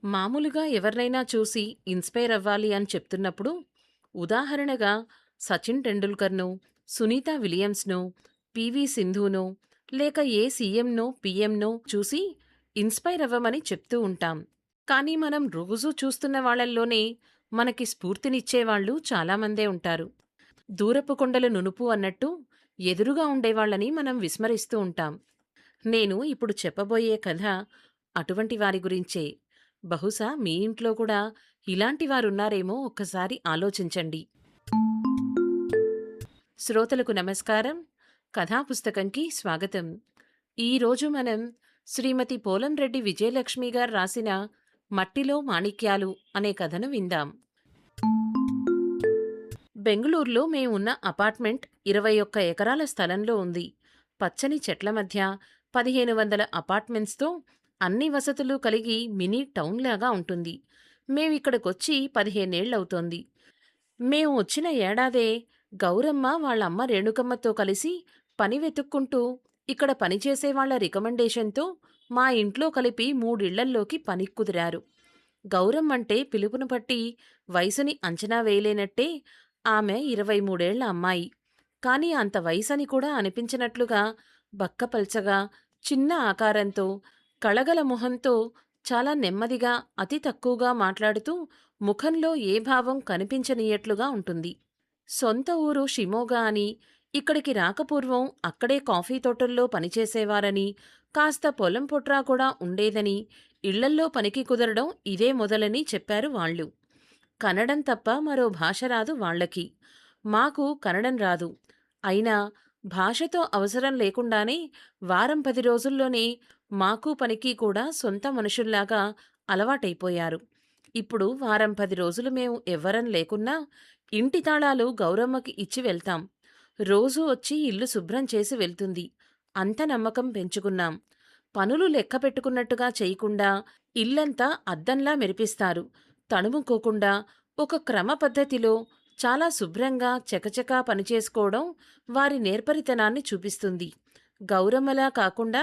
మామూలుగా ఎవరినైనా చూసి ఇన్‌స్పైర్ అవ్వాలి అని చెప్తున్నప్పుడు, ఉదాహరణగా సచిన్ టెండూల్కర్‌నో, సునీత విలియమ్స్‌నో, పీవీ సింధునో, లేక ఏ సీఎంనో, పీఎంనో చూసి ఇన్‌స్పైర్ అవ్వమని చెప్తూ ఉంటాం. కానీ మనం రోజూ చూస్తున్న వాళ్ళల్లోనే మనకి స్ఫూర్తినిచ్చేవాళ్ళు చాలామందే ఉంటారు. దూరపు కొండలు నునుపు అన్నట్టు ఎదురుగా ఉండేవాళ్ళని మనం విస్మరిస్తూ ఉంటాం. నేను ఇప్పుడు చెప్పబోయే కథ అటువంటి వారి గురించే. బహుశా మీ ఇంట్లో కూడా ఇలాంటి వారున్నారేమో ఒక్కసారి ఆలోచించండి. శ్రోతలకు నమస్కారం. కథాపుస్తకంకి స్వాగతం. ఈరోజు మనం శ్రీమతి పోలంరెడ్డి విజయలక్ష్మి గారు రాసిన 'మట్టిలో మాణిక్యాలు' అనే కథను విందాం. బెంగుళూరులో మేమున్న అపార్ట్మెంట్ 21 ఎకరాల స్థలంలో ఉంది. పచ్చని చెట్ల మధ్య 1500 అపార్ట్మెంట్స్‌తో అన్ని వసతులు కలిగి మినీ టౌన్‌లాగా ఉంటుంది. మేమిక్కడికొచ్చి 15 ఏళ్లవుతోంది. మేము వచ్చిన ఏడాదే గౌరమ్మ వాళ్ళమ్మ రేణుకమ్మతో కలిసి పని వెతుక్కుంటూ ఇక్కడ పనిచేసేవాళ్ల రికమెండేషన్‌తో మా ఇంట్లో కలిపి 3 ఇళ్లల్లోకి పనికి కుదిరారు. గౌరమ్మంటే పిలుపును బట్టి వయసుని అంచనా వేయలేనట్టే ఆమె 23 ఏళ్ల అమ్మాయి. కానీ అంత వయసని కూడా అనిపించనట్లుగా బక్కపల్చగా, చిన్న ఆకారంతో, కళగల మొహంతో చాలా నెమ్మదిగా అతి తక్కువగా మాట్లాడుతూ ముఖంలో ఏ భావం కనిపించనీయట్లుగా ఉంటుంది. సొంత ఊరు షిమోగా అని, ఇక్కడికి రాకపూర్వం అక్కడే కాఫీ తోటల్లో పనిచేసేవారని, కాస్త పొలం పొట్రా కూడా ఉండేదని, ఇళ్లల్లో పనికి కుదరడం ఇదే మొదలని చెప్పారు వాళ్ళు. కన్నడం తప్ప మరో భాష రాదు వాళ్ళకి. మాకు కన్నడం రాదు. అయినా భాషతో అవసరం లేకుండానే వారం 10 రోజుల్లోనే మాకు పనికి కూడా సొంత మనుషుల్లాగా అలవాటైపోయారు. ఇప్పుడు వారం 10 రోజులు మేము ఎవ్వరం లేకున్నా ఇంటి తాళాలు గౌరమ్మకి ఇచ్చి వెళ్తాం. రోజూ వచ్చి ఇల్లు శుభ్రం చేసి వెళ్తుంది. అంత నమ్మకం పెంచుకున్నాం. పనులు లెక్క పెట్టుకున్నట్టుగా చేయకుండా ఇల్లంతా అద్దంలా మెరిపిస్తారు. తడుముకోకుండా ఒక క్రమ పద్ధతిలో చాలా శుభ్రంగా చకచకా పనిచేసుకోవడం వారి నేర్పరితనాన్ని చూపిస్తుంది. గౌరమ్మలా కాకుండా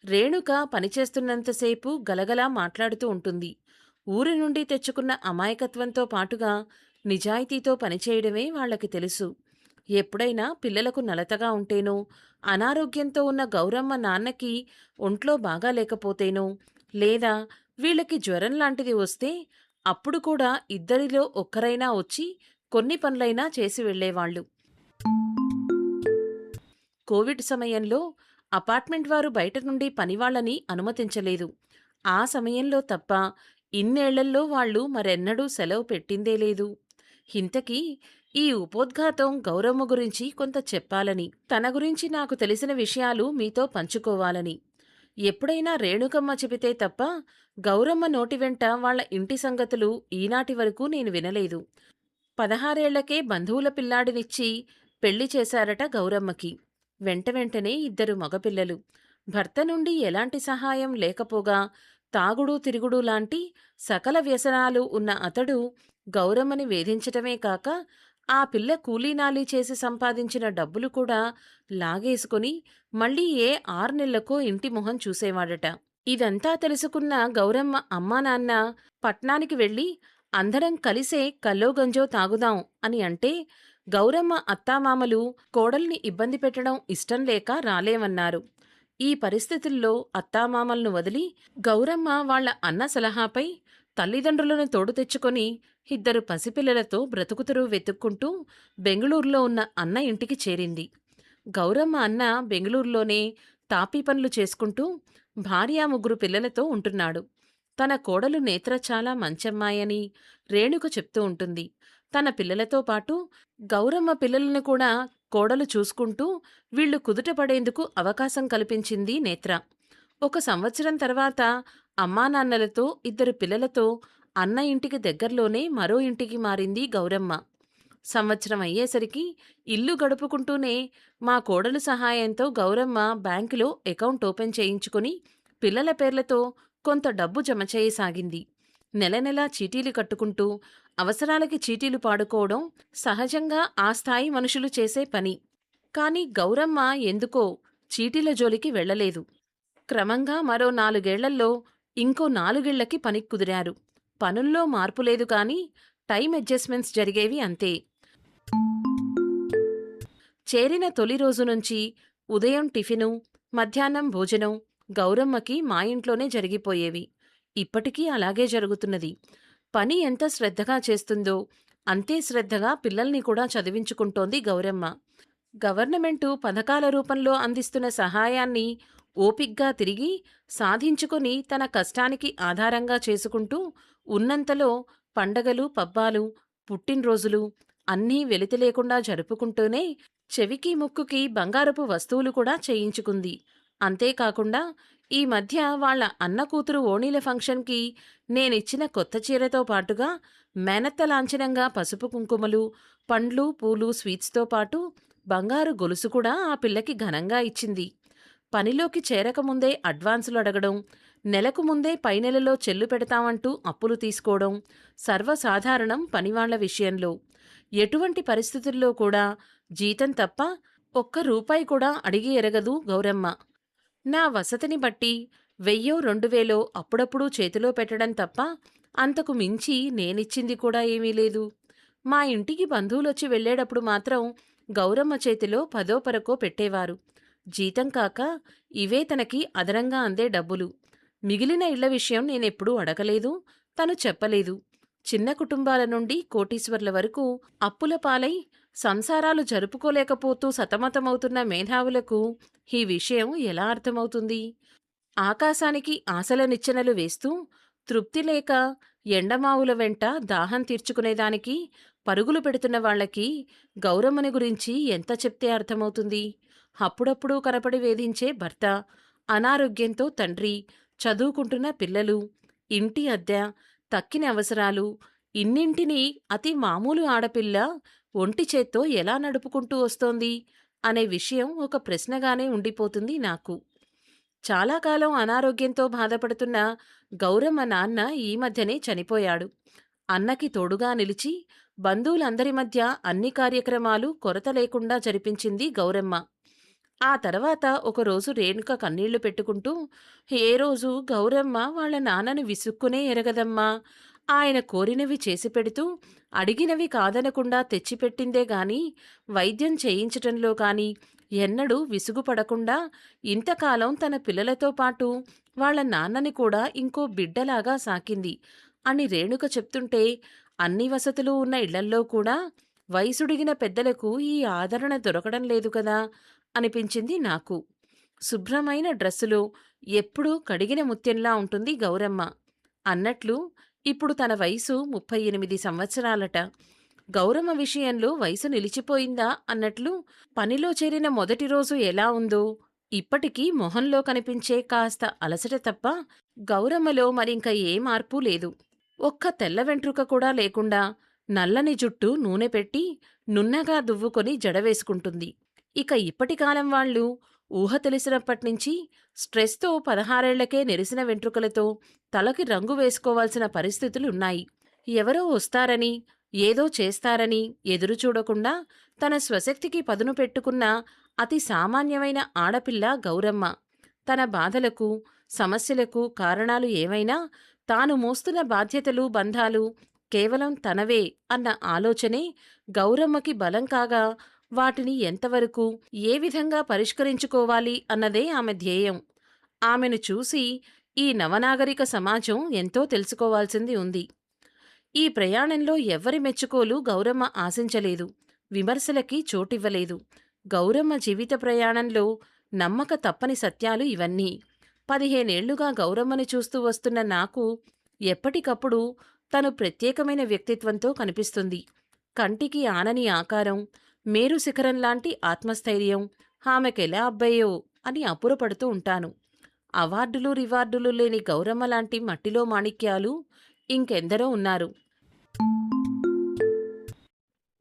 రేణుక పనిచేస్తున్నంతసేపు గలగలా మాట్లాడుతూ ఉంటుంది. ఊరి నుండి తెచ్చుకున్న అమాయకత్వంతో పాటుగా నిజాయితీతో పనిచేయడమే వాళ్ళకి తెలుసు. ఎప్పుడైనా పిల్లలకు నలతగా ఉంటేనో, అనారోగ్యంతో ఉన్న గౌరమ్మ నాన్నకి ఒంట్లో బాగాలేకపోతేనో, లేదా వీళ్ళకి జ్వరం లాంటిది వస్తే అప్పుడు కూడా ఇద్దరిలో ఒక్కరైనా వచ్చి కొన్ని పనులైనా చేసి వెళ్ళేవాళ్ళు. కోవిడ్ సమయంలో అపార్ట్మెంట్ వారు బయట నుండి పనివాళ్లని అనుమతించలేదు. ఆ సమయంలో తప్ప ఇన్నేళ్లల్లో వాళ్ళు మరెన్నడూ సెలవు పెట్టిందే లేదు. ఇంతకీ ఈ ఉపోద్ఘాతం గౌరమ్మ గురించి కొంత చెప్పాలని, తన గురించి నాకు తెలిసిన విషయాలు మీతో పంచుకోవాలని. ఎప్పుడైనా రేణుకమ్మ చెబితే తప్ప గౌరమ్మ నోటి వెంట వాళ్ళ ఇంటి సంగతులు ఈనాటి వరకు నేను వినలేదు. 16 ఏళ్లకే బంధువుల పిల్లాడినిచ్చి పెళ్లి చేశారట గౌరమ్మకి. వెంటనే 2 మగపిల్లలు. భర్త నుండి ఎలాంటి సహాయం లేకపోగా తాగుడు తిరుగుడు లాంటి సకల వ్యసనాలు ఉన్న అతడు గౌరమ్మని వేధించటమే కాక ఆ పిల్ల కూలీనాలీ చేసి సంపాదించిన డబ్బులు కూడా లాగేసుకుని మళ్ళీ ఏ 6 నెలలకో ఇంటి మొహం చూసేవాడట. ఇదంతా తెలుసుకున్న గౌరమ్మ అమ్మానాన్న పట్నానికి వెళ్ళి అందరం కలిసే కల్లో గంజో తాగుదాం అని అంటే గౌరమ్మ అత్తామామలు కోడల్ని ఇబ్బంది పెట్టడం ఇష్టం లేక రాలేమన్నారు. ఈ పరిస్థితుల్లో అత్తామామలను వదిలి గౌరమ్మ వాళ్ళ అన్న సలహాపై తల్లిదండ్రులను తోడు తెచ్చుకొని 2 పసిపిల్లలతో బ్రతుకుతెరువు వెతుక్కుంటూ బెంగుళూరులో ఉన్న అన్న ఇంటికి చేరింది. గౌరమ్మ అన్న బెంగుళూరులోనే తాపీ పనులు చేసుకుంటూ భార్య 3 పిల్లలతో ఉంటున్నాడు. తన కోడలు నేత్ర చాలా మంచమ్మాయని రేణుక చెప్తూ ఉంటుంది. తన పిల్లలతో పాటు గౌరమ్మ పిల్లలను కూడా కోడలు చూసుకుంటూ వీళ్లు కుదుటపడేందుకు అవకాశం కల్పించింది నేత్ర. 1 సంవత్సరం తర్వాత అమ్మానాన్నలతో 2 పిల్లలతో అన్న ఇంటికి దగ్గర్లోనే మరో ఇంటికి మారింది గౌరమ్మ. సంవత్సరం అయ్యేసరికి ఇల్లు గడుపుకుంటూనే మా కోడలు సహాయంతో గౌరమ్మ బ్యాంకులో అకౌంట్ ఓపెన్ చేయించుకుని పిల్లల పేర్లతో కొంత డబ్బు జమ చేయసాగింది. నెల నెలా చీటీలు కట్టుకుంటూ అవసరాలకి చీటీలు పాడుకోవడం సహజంగా ఆ స్థాయి మనుషులు చేసే పని. కాని గౌరమ్మ ఎందుకో చీటీల జోలికి వెళ్ళలేదు. క్రమంగా మరో 4 ఏళ్లలో ఇంకో 4 పనికి కుదిరారు. పనుల్లో మార్పు లేదు కానీ టైం అడ్జస్ట్‌మెంట్స్ జరిగేవి అంతే. చేరిన తొలి రోజు నుంచి ఉదయం టిఫిను, మధ్యాహ్నం భోజనం గౌరమ్మకి మా ఇంట్లోనే జరిగిపోయేవి. ఇప్పటికీ అలాగే జరుగుతున్నది. పని ఎంత శ్రద్ధగా చేస్తుందో అంతే శ్రద్ధగా పిల్లల్ని కూడా చదివించుకుంటోంది గౌరమ్మ. గవర్నమెంటు పథకాల రూపంలో అందిస్తున్న సహాయాన్ని ఓపిగ్గా తిరిగి సాధించుకొని తన కష్టానికి ఆధారంగా చేసుకుంటూ ఉన్నంతలో పండగలు, పబ్బాలు, పుట్టినరోజులు అన్నీ వెలితి లేకుండా జరుపుకుంటూనే చెవికి ముక్కుకి బంగారపు వస్తువులు కూడా చేయించుకుంది. అంతేకాకుండా ఈ మధ్య వాళ్ళ అన్న కూతురు ఓణీల ఫంక్షన్కి నేనిచ్చిన కొత్త చీరతో పాటుగా మేనత్త లాంఛనంగా పసుపు కుంకుమలు, పండ్లు, పూలు, స్వీట్స్‌తో పాటు బంగారు గొలుసు కూడా ఆ పిల్లకి ఘనంగా ఇచ్చింది. పనిలోకి చేరకముందే అడ్వాన్సులు అడగడం, నెలకు ముందే పై నెలలో చెల్లు పెడతామంటూ అప్పులు తీసుకోవడం సర్వసాధారణం పనివాళ్ల విషయంలో. ఎటువంటి పరిస్థితుల్లో కూడా జీతం తప్ప ఒక్క రూపాయి కూడా అడిగి ఎరగదు గౌరమ్మ. నా వసతిని బట్టి 1000, 2000 అప్పుడప్పుడు చేతిలో పెట్టడం తప్ప అంతకు మించి నేనిచ్చింది కూడా ఏమీ లేదు. మా ఇంటికి బంధువులొచ్చి వెళ్ళేటప్పుడు మాత్రం గౌరమ్మ చేతిలో 10 పరకో పెట్టేవారు. జీతం కాక ఇవే తనకి అదనంగా అందే డబ్బులు. మిగిలిన ఇళ్ల విషయం నేనెప్పుడూ అడగలేదు, తను చెప్పలేదు. చిన్న కుటుంబాల నుండి కోటీశ్వర్ల వరకు అప్పుల పాలై సంసారాలు జరుపుకోలేకపోతూ సతమతమవుతున్న మేధావులకు ఈ విషయం ఎలా అర్థమవుతుంది? ఆకాశానికి ఆశల నిచ్చెనలు వేస్తూ తృప్తి లేక ఎండమావుల వెంట దాహం తీర్చుకునేదానికి పరుగులు పెడుతున్న వాళ్ళకి గౌరమ్మని గురించి ఎంత చెప్తే అర్థమవుతుంది? అప్పుడప్పుడు కనపడి వేధించే భర్త, అనారోగ్యంతో తండ్రి, చదువుకుంటున్న పిల్లలు, ఇంటి అద్దె, తక్కిన అవసరాలు ఇన్నింటినీ అతి మామూలు ఆడపిల్ల ఒంటి చేత్తో ఎలా నడుపుకుంటూ వస్తోంది అనే విషయం ఒక ప్రశ్నగానే ఉండిపోతుంది నాకు. చాలా కాలం అనారోగ్యంతో బాధపడుతున్న గౌరమ్మ నాన్న ఈ మధ్యనే చనిపోయాడు. అన్నకి తోడుగా నిలిచి బంధువులందరి మధ్య అన్ని కార్యక్రమాలు కొరత లేకుండా జరిపించింది గౌరమ్మ. ఆ తర్వాత ఒకరోజు రేణుక కన్నీళ్లు పెట్టుకుంటూ, ఏ రోజు గౌరమ్మ వాళ్ళ నాన్నని విసుక్కునే ఎరగదమ్మా. ఆయన కోరినవి చేసి పెడుతూ అడిగినవి కాదనకుండా తెచ్చిపెట్టిందే గాని వైద్యం చేయించటంలో కాని ఎన్నడూ విసుగుపడకుండా ఇంతకాలం తన పిల్లలతో పాటు వాళ్ళ నాన్నని కూడా ఇంకో బిడ్డలాగా సాకింది అని రేణుక చెప్తుంటే, అన్ని వసతులు ఉన్న ఇళ్లల్లో కూడా వయసుడిగిన పెద్దలకు ఈ ఆదరణ దొరకడం లేదు కదా అనిపించింది నాకు. శుభ్రమైన డ్రెస్సులో ఎప్పుడూ కడిగిన ముత్యంలా ఉంటుంది గౌరమ్మ. అన్నట్లు ఇప్పుడు తన వయసు 38 సంవత్సరాలట. గౌరమ్మ విషయంలో వయసు నిలిచిపోయిందా అన్నట్లు పనిలో చేరిన మొదటి రోజు ఎలా ఉందో ఇప్పటికీ మొహంలో కనిపించే కాస్త అలసట తప్ప గౌరమ్మలో మరింక ఏ మార్పు లేదు. ఒక్క తెల్ల వెంట్రుక కూడా లేకుండా నల్లని జుట్టు నూనె పెట్టి నున్నగా దువ్వుకొని జడవేసుకుంటుంది. ఇక ఇప్పటి కాలం వాళ్ళు ఊహ తెలిసినప్పట్నుంచి స్ట్రెస్తో 16 ఏళ్లకే నెరిసిన వెంట్రుకలతో తలకి రంగు వేసుకోవాల్సిన పరిస్థితులున్నాయి. ఎవరో వస్తారని, ఏదో చేస్తారని ఎదురుచూడకుండా తన స్వశక్తికి పదును పెట్టుకున్న అతి సామాన్యమైన ఆడపిల్ల గౌరమ్మ. తన బాధలకు, సమస్యలకు కారణాలు ఏవైనా తాను మోస్తున్న బాధ్యతలు, బంధాలు కేవలం తనవే అన్న ఆలోచనే గౌరమ్మకి బలం కాగా వాటిని ఎంతవరకు, ఏ విధంగా పరిష్కరించుకోవాలి అన్నదే ఆమె ధ్యేయం. ఆమెను చూసి ఈ నవనాగరిక సమాజం ఎంతో తెలుసుకోవాల్సింది ఉంది. ఈ ప్రయాణంలో ఎవ్వరి మెచ్చుకోలు గౌరమ్మ ఆశించలేదు, విమర్శలకి చోటివ్వలేదు. గౌరమ్మ జీవిత ప్రయాణంలో నమ్మక తప్పని సత్యాలు ఇవన్నీ. 15 ఏళ్లుగా గౌరమ్మని చూస్తూ వస్తున్న నాకు ఎప్పటికప్పుడు తను ప్రత్యేకమైన వ్యక్తిత్వంతో కనిపిస్తుంది. కంటికి ఆనని ఆకారం, మేరు శిఖరంలాంటి ఆత్మస్థైర్యం ఆమెకెలా అబ్బాయో అని అపురపడుతూ ఉంటాను. అవార్డులు, రివార్డులు లేని గౌరమ్మ లాంటి మట్టిలో మాణిక్యాలు ఇంకెందరో ఉన్నారు.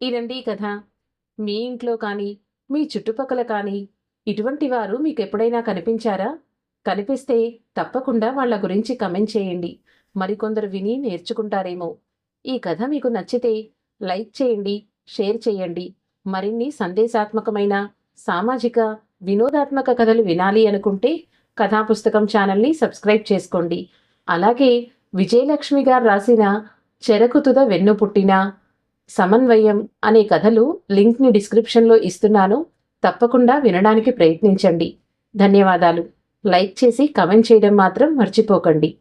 ఇదండి కథ. మీ ఇంట్లో కానీ, మీ చుట్టుపక్కల కానీ ఇటువంటి వారు మీకెప్పుడైనా కనిపించారా? కనిపిస్తే తప్పకుండా వాళ్ళ గురించి కమెంట్ చేయండి. మరికొందరు విని నేర్చుకుంటారేమో. ఈ కథ మీకు నచ్చితే లైక్ చేయండి, షేర్ చేయండి. మరిన్ని సందేశాత్మకమైన, సామాజిక, వినోదాత్మక కథలు వినాలి అనుకుంటే కథాపుస్తకం ఛానల్ని సబ్స్క్రైబ్ చేసుకోండి. అలాగే విజయలక్ష్మి గారు రాసిన చెరకు తుద వెన్ను పుట్టిన సమన్వయం అనే కథలు లింక్ని డిస్క్రిప్షన్లో ఇస్తున్నాను. తప్పకుండా వినడానికి ప్రయత్నించండి. ధన్యవాదాలు. లైక్ చేసి కమెంట్ చేయడం మాత్రం మర్చిపోకండి.